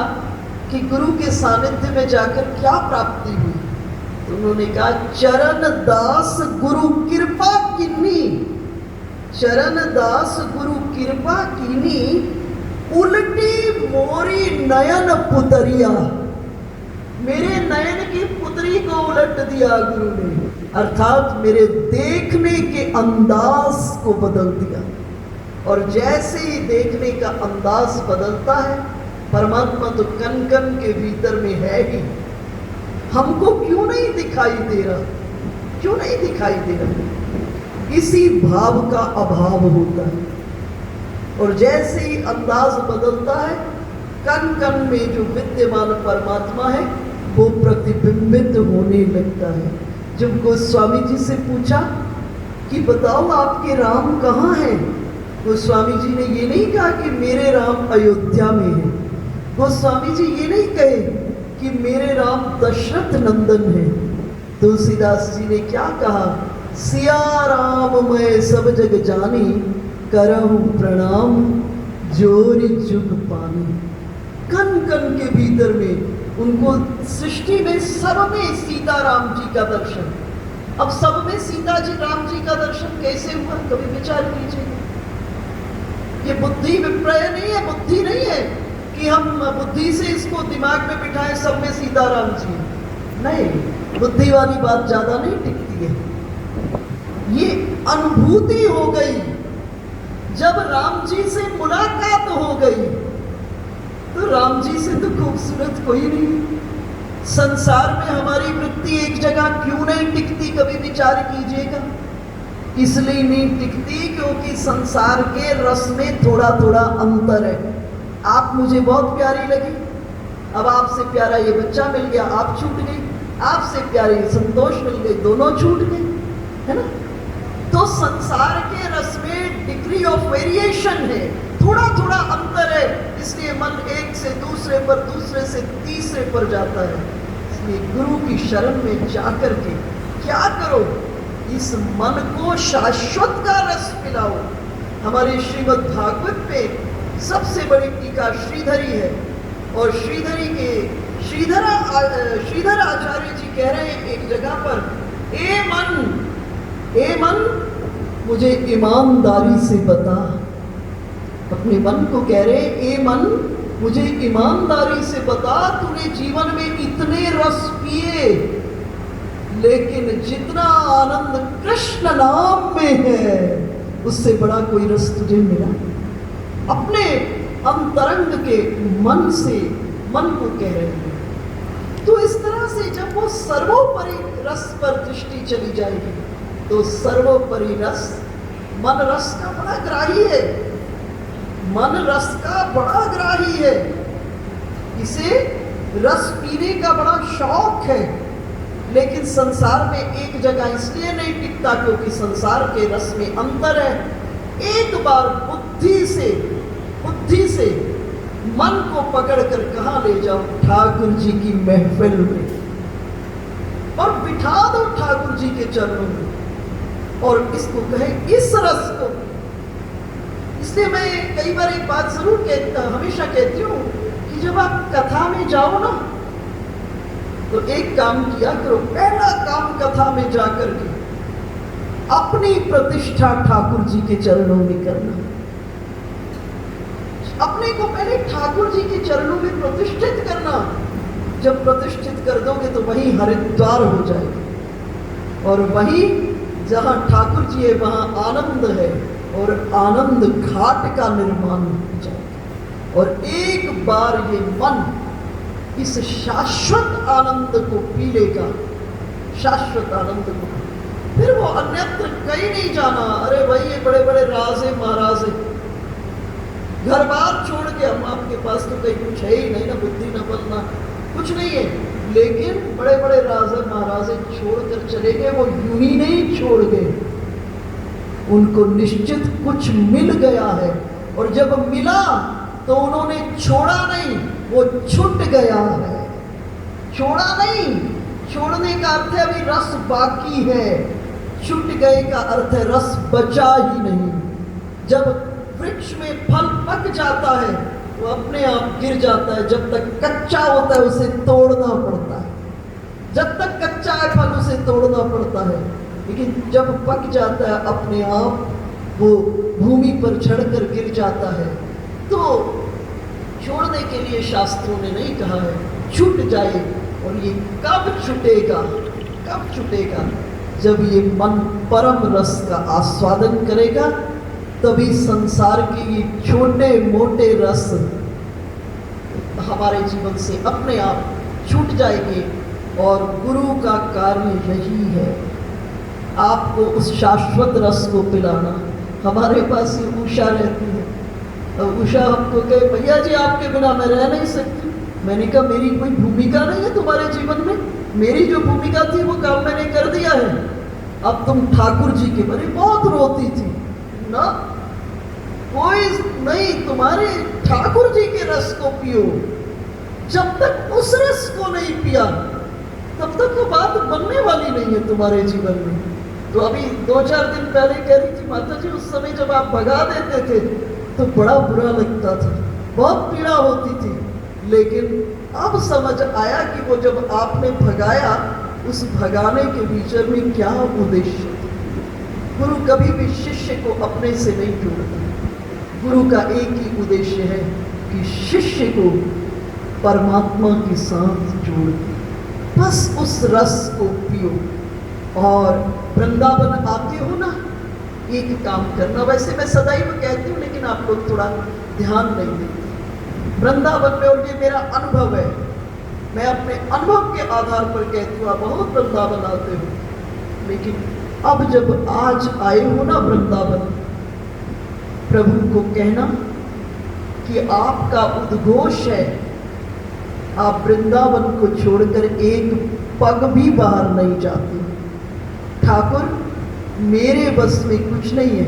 कि गुरु के सानिध्य में जाकर क्या प्राप्ति हुई, तो उन्होंने कहा चरणदास गुरु कृपा कीनी, चरणदास गुरु कृपा कीनी, उल्टी मोरी नयन पुतरिया, मेरे नयन की पुतरी को उलट दिया गुरु ने, अर्थात मेरे देखने के अंदाज को बदल दिया। और जैसे ही देखने का अंदाज बदलता है, परमात्मा तो कण कण के भीतर में है ही, हमको क्यों नहीं दिखाई दे रहा, क्यों नहीं दिखाई दे रहा? इसी भाव का अभाव होता है। और जैसे ही अंदाज बदलता है, कण कण में जो विद्यमान परमात्मा है वो प्रतिबिंबित होने लगता है। जब गोस्वामी जी से पूछा कि बताओ आपके राम कहाँ हैं, गोस्वामी जी ने ये नहीं कहा कि मेरे राम अयोध्या में है, गोस्वामी जी ये नहीं कहे कि मेरे राम दशरथ नंदन है। तुलसीदास जी ने क्या कहा, सिया राम मैं सब जग जानी, करहु प्रणाम जोर जुग पानी। कण कण के भीतर में उनको सृष्टि में सब में सीता राम जी का दर्शन। अब सब में सीता जी राम जी का दर्शन कैसे हुआ, कभी विचार कीजिए। ये बुद्धि विप्रय नहीं है, बुद्धि नहीं है कि हम बुद्धि से इसको दिमाग में बिठाएं सब में सीता राम जी, नहीं, बुद्धि वाली बात ज्यादा नहीं टिकती है। ये अनुभूति हो गई, जब राम जी से मुलाकात हो गई तो राम जी से तो खूबसूरत कोई नहीं। संसार में हमारी वृत्ति एक जगह क्यों नहीं टिकती, कभी विचार कीजिएगा। इसलिए नहीं टिकती क्योंकि संसार के रस में थोड़ा थोड़ा अंतर है। आप मुझे बहुत प्यारी लगी, अब आपसे प्यारा ये बच्चा मिल गया, आप छूट गई, आपसे प्यारी संतोष मिल गई, दोनों छूट गए, है ना। तो संसार के रस में डिग्री ऑफ वेरिएशन है, थोड़ा थोड़ा अंतर है, इसलिए मन एक से दूसरे पर, दूसरे से तीसरे पर जाता है। इसलिए गुरु की शरण में जाकर के क्या करो, इस मन को शाश्वत का रस पिलाओ। हमारे श्रीमद् भागवत पे सबसे बड़ी टीका श्रीधरी है, और श्रीधरी के श्रीधर आचार्य जी कह रहे हैं एक जगह पर, ए मन मुझे ईमानदारी से बता। अपने मन को कह रहे, ए मन मुझे ईमानदारी से बता, तूने जीवन में इतने रस पिए, लेकिन जितना आनंद कृष्ण नाम में है उससे बड़ा कोई रस तुझे मिला? अपने अंतरंग के मन से मन को कह रहे हैं। तो इस तरह से जब वो सर्वोपरि रस पर दृष्टि चली जाएगी तो सर्वोपरि रस मन रस का बड़ा ग्राही है, मन रस का बड़ा ग्राही है, इसे रस पीने का बड़ा शौक है। लेकिन संसार में एक जगह इसलिए नहीं टिकता क्योंकि संसार के रस में अंतर है। एक बार बुद्धि से मन को पकड़कर कहाँ ले जाओ, ठाकुर जी की महफिल में, और बिठा दो ठाकुर जी के चरणों में, और इसको कहे इस रस को। इसलिए मैं कई बार एक बात जरूर हमेशा कहती हूँ कि जब आप कथा में जाओ ना, तो एक काम किया करो, पहला काम कथा में जाकर के अपनी प्रतिष्ठा ठाकुर जी के चरणों में करना। अपने को पहले ठाकुर जी के चरणों में प्रतिष्ठित करना। जब प्रतिष्ठित कर दोगे तो वही हरिद्वार हो जाएगा, और वही जहाँ ठाकुर जी है वहाँ आनंद है, और आनंद घाट का निर्माण हो जाएगा। और एक बार ये मन इस शाश्वत आनंद को पी लेगा, शाश्वत आनंद को, फिर वो अन्यत्र कहीं नहीं जाना। अरे भाई ये बड़े बड़े राज है, महाराज है, घर बार छोड़ के, हम आपके पास तो कहीं कुछ है ही नहीं ना, बुद्धि न बलना कुछ नहीं है, लेकिन बड़े बड़े राजा महाराजे छोड़कर चले गए। वो यूं ही नहीं छोड़ गए, उनको निश्चित कुछ मिल गया है, और जब मिला तो उन्होंने छोड़ा नहीं, वो छूट गया है। छोड़ा नहीं, छोड़ने का अर्थ है अभी रस बाकी है, छूट गए का अर्थ है रस बचा ही नहीं। जब वृक्ष में फल पक जाता है वो अपने आप गिर जाता है, जब तक कच्चा होता है उसे तोड़ना पड़ता है। जब तक कच्चा है फल उसे तोड़ना पड़ता है, लेकिन जब पक जाता है अपने आप वो भूमि पर चढ़कर गिर जाता है। तो छोड़ने के लिए शास्त्रों ने नहीं कहा है छूट जाए, और ये कब छूटेगा? कब छूटेगा? जब ये मन परम रस का आस्वादन करेगा, तभी संसार के ये छोटे मोटे रस हमारे जीवन से अपने आप छूट जाएंगे। और गुरु का कार्य यही है, आपको उस शाश्वत रस को पिलाना। हमारे पास ही उषा रहती है, तो उषा हमको कहे भैया जी आपके बिना मैं रह नहीं सकती। मैंने कहा मेरी कोई भूमिका नहीं है तुम्हारे जीवन में, मेरी जो भूमिका थी वो काम मैंने कर दिया है। अब तुम ठाकुर जी के बारे बहुत रोती थी ना, कोई नहीं, तुम्हारे ठाकुर जी के रस को पियो। जब तक उस रस को नहीं पिया तब तक तो बात बनने वाली नहीं है तुम्हारे जीवन में। तो अभी 2-4 दिन पहले कह रही थी माता जी, उस समय जब आप भगा देते थे तो बड़ा बुरा लगता था, बहुत पीड़ा होती थी, लेकिन अब समझ आया कि वो जब आपने भगाया, उस भगाने के पीछे में क्या उद्देश्य था। गुरु कभी भी शिष्य को अपने से नहीं जोड़ता। गुरु का एक ही उद्देश्य है कि शिष्य को परमात्मा के साथ जोड़ दे। बस उस रस को पियो। और वृंदावन आते हो ना, एक काम करना, वैसे मैं सदैव कहती हूँ लेकिन आप लोग थोड़ा ध्यान नहीं देते वृंदावन में, और ये मेरा अनुभव है, मैं अपने अनुभव के आधार पर कहती हूँ। आप बहुत वृंदावन आते हो, लेकिन अब जब आज आए हो ना वृंदावन, प्रभु को कहना कि आपका उद्घोष है, आप वृंदावन को छोड़कर एक पग भी बाहर नहीं जाते। ठाकुर मेरे बस में कुछ नहीं है,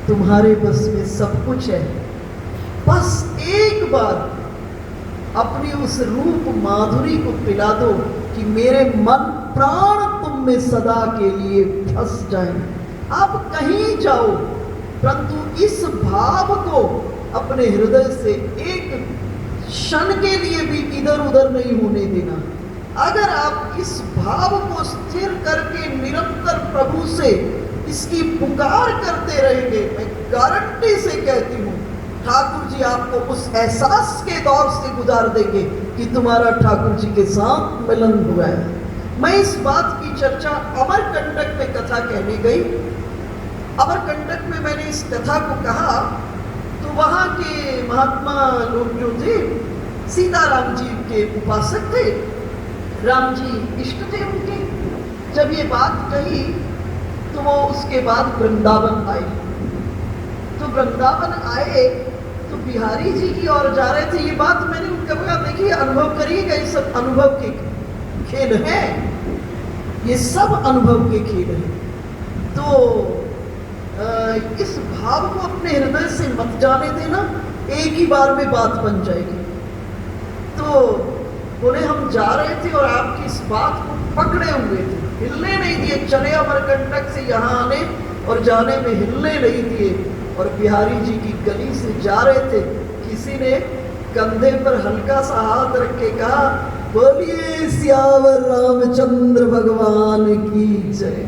तुम्हारे बस में सब कुछ है। बस एक बार अपनी उस रूप माधुरी को पिला दो कि मेरे मन प्राण तुम में सदा के लिए फंस जाएं। आप कहीं जाओ, परंतु इस भाव को अपने हृदय से एक क्षण के लिए भी इधर उधर नहीं होने देना। अगर आप इस भाव को स्थिर करके निरंतर प्रभु से इसकी पुकार करते रहेंगे, मैं गारंटी से कहती हूँ ठाकुर जी आपको उस एहसास के दौर से गुजार देंगे कि तुम्हारा ठाकुर जी के साथ मिलन हुआ है। मैं इस बात की चर्चा अमरकंटक में कथा कहने गई। अमरकंटक में मैंने इस कथा को कहा तो वहाँ के महात्मा लोग जो थे, सीताराम जी के उपासक थे, राम जी इष्ट थे उनके। जब ये बात कही तो वो उसके बाद वृंदावन आए। तो वृंदावन आए तो बिहारी जी की ओर जा रहे थे। ये बात मैंने उनका कहा, देखिए अनुभव करिएगा, ये सब अनुभव के खेल हैं, ये सब अनुभव के खेल हैं। तो इस भाव को अपने हृदय से मत जाने देना, एक ही बार में बात बन जाएगी। तो बोले हम जा रहे थे और आपकी इस बात को पकड़े हुए थे, हिलने नहीं दिए, चले अमरकंटक से यहाँ आने और जाने में हिलने नहीं दिए। और बिहारी जी की गली से जा रहे थे, किसी ने कंधे पर हल्का सा हाथ रख के कहा, बोलिए सियावर रामचंद्र भगवान की जय।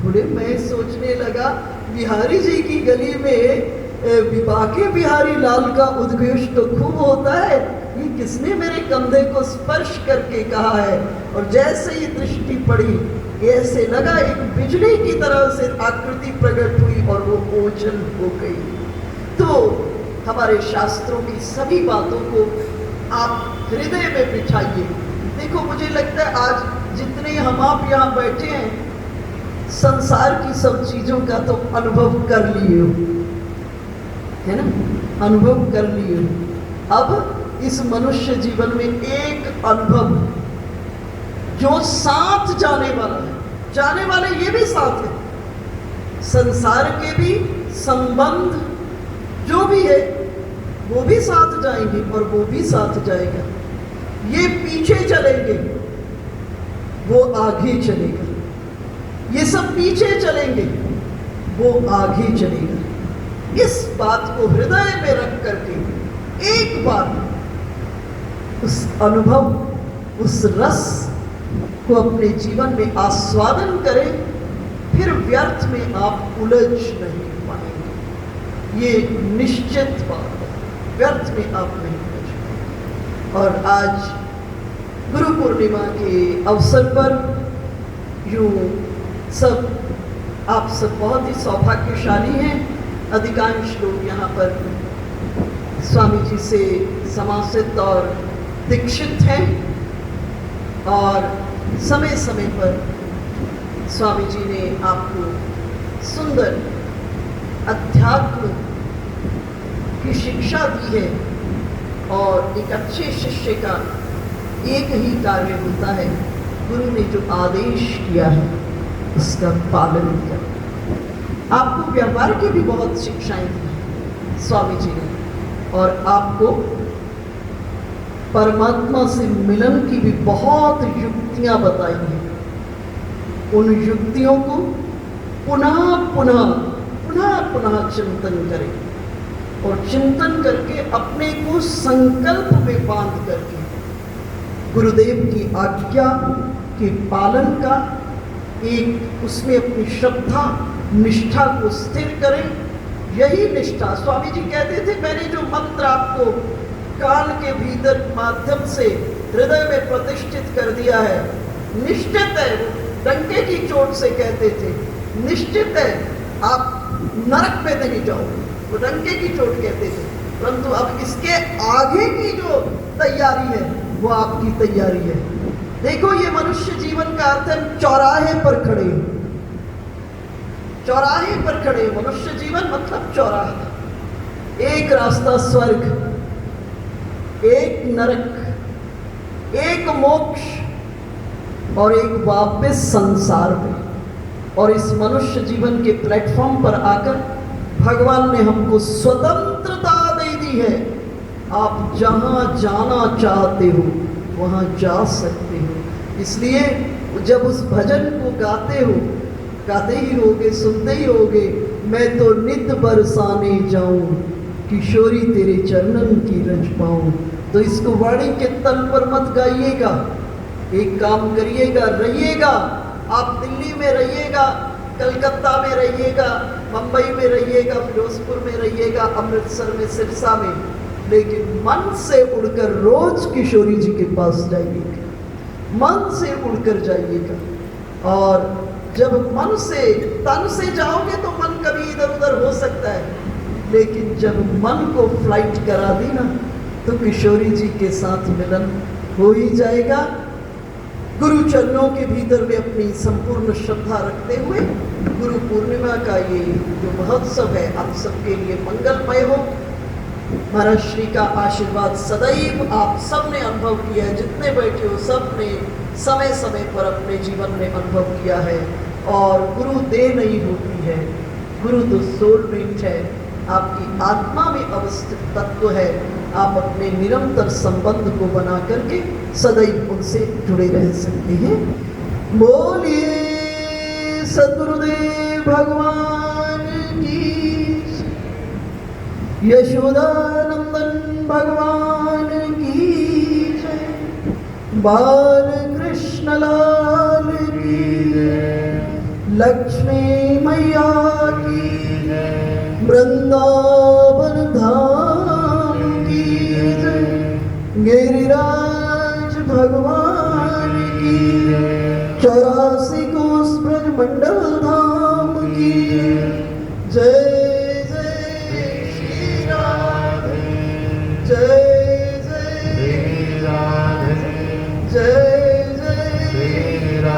थोड़े मैं सोचने लगा, बिहारी जी की गली में विपाके बिहारी लाल का उद्घोष तो खूब होता है, ये किसने मेरे कंधे को स्पर्श करके कहा है। और जैसे ही दृष्टि पड़ी, ऐसे लगा एक बिजली की तरह से आकृति प्रकट हुई और वो ओझल हो गई। तो हमारे शास्त्रों की सभी बातों को आप हृदय में बिठाइए। देखो मुझे लगता है आज जितने हम आप यहाँ बैठे हैं, संसार की सब चीजों का तो अनुभव कर लिए हो, है ना, अनुभव कर लिए हो। अब इस मनुष्य जीवन में एक अनुभव जो साथ जाने वाला है, जाने वाले ये भी साथ है, संसार के भी संबंध जो भी है वो भी साथ जाएंगे और वो भी साथ जाएगा। ये पीछे चलेंगे, वो आगे चलेगा। ये सब पीछे चलेंगे, वो आगे चलेगा। इस बात को हृदय में रख करके एक बार उस अनुभव, उस रस को अपने जीवन में आस्वादन करें, फिर व्यर्थ में आप उलझ नहीं पाएंगे। ये निश्चित बात है, व्यर्थ में आप नहीं उलझ पाएंगे। और आज गुरु पूर्णिमा के अवसर पर यूँ सब आप सब बहुत ही सौभाग्यशाली हैं। अधिकांश लोग यहाँ पर स्वामी जी से समासित और दीक्षित हैं और समय समय पर स्वामी जी ने आपको सुंदर अध्यात्म की शिक्षा दी है। और एक अच्छे शिष्य का एक ही कार्य होता है, गुरु ने जो आदेश किया है उसका पालन करना। आपको व्यवहार की भी बहुत शिक्षाएं दी हैं स्वामी जी ने, और आपको परमात्मा से मिलन की भी बहुत युक्तियां बताई हैं। उन युक्तियों को पुनः पुनः पुनः पुनः चिंतन करें और चिंतन करके अपने को संकल्प में बांध करके गुरुदेव की आज्ञा के पालन का एक उसमें अपनी श्रद्धा निष्ठा को स्थिर करें। यही निष्ठा, स्वामी जी कहते थे, मैंने जो मंत्र आपको कान के भीतर माध्यम से हृदय में प्रतिष्ठित कर दिया है, निश्चित है, वो डंके की चोट से कहते थे, निश्चित है आप नरक में नहीं जाओगे, वो डंके की चोट कहते थे। परंतु अब इसके आगे की जो तैयारी है वो आपकी तैयारी है। देखो, ये मनुष्य जीवन का अर्थ है चौराहे पर खड़े, चौराहे पर खड़े। मनुष्य जीवन मतलब चौराहा। एक रास्ता स्वर्ग, एक नरक, एक मोक्ष और एक वापस संसार में। और इस मनुष्य जीवन के प्लेटफॉर्म पर आकर भगवान ने हमको स्वतंत्रता दे दी है। आप जहां जाना चाहते हो वहां जा सकते हो। इसलिए जब उस भजन को गाते हो, गाते ही होगे, सुनते ही होगे, मैं तो नित बरसाने जाऊं, किशोरी तेरे चरणन की रज पाऊं। तो इसको वाणी के तल पर मत गाइएगा, एक काम करिएगा, रहिएगा। आप दिल्ली में रहिएगा, कलकत्ता में रहिएगा, मुंबई में रहिएगा, फिरोजपुर में रहिएगा, अमृतसर में, सिरसा में, लेकिन मन से उड़कर रोज किशोरी जी के पास जाइएगा, मन से उड़कर जाइएगा। और जब मन से, तन से जाओगे तो मन कभी इधर उधर हो सकता है, लेकिन जब मन को फ्लाइट करा दी ना तो किशोरी जी के साथ मिलन हो ही जाएगा। गुरु चरणों के भीतर में अपनी संपूर्ण श्रद्धा रखते हुए गुरु पूर्णिमा का ये जो महोत्सव है आप सबके लिए मंगलमय हो। महाराज श्री का आशीर्वाद सदैव आप सब ने अनुभव किया है, जितने बैठे हो सब ने समय समय पर अपने जीवन में अनुभव किया है। और गुरु देह नहीं होती है, गुरु तो सोलमेट है, आपकी आत्मा में अवस्थित तत्व है। आप अपने निरंतर संबंध को बना करके सदैव उनसे जुड़े रह सकते हैं। बोलिए सद्गुरुदेव भगवान की, यशोदानंदन भगवान की जय, बाल कृष्ण लाल की जय, लक्ष्मी मैया की जय, वृंदावन धाम की जय, गिरिराज भगवान की जय, 84 कोस ब्रज मंडल धाम की जय।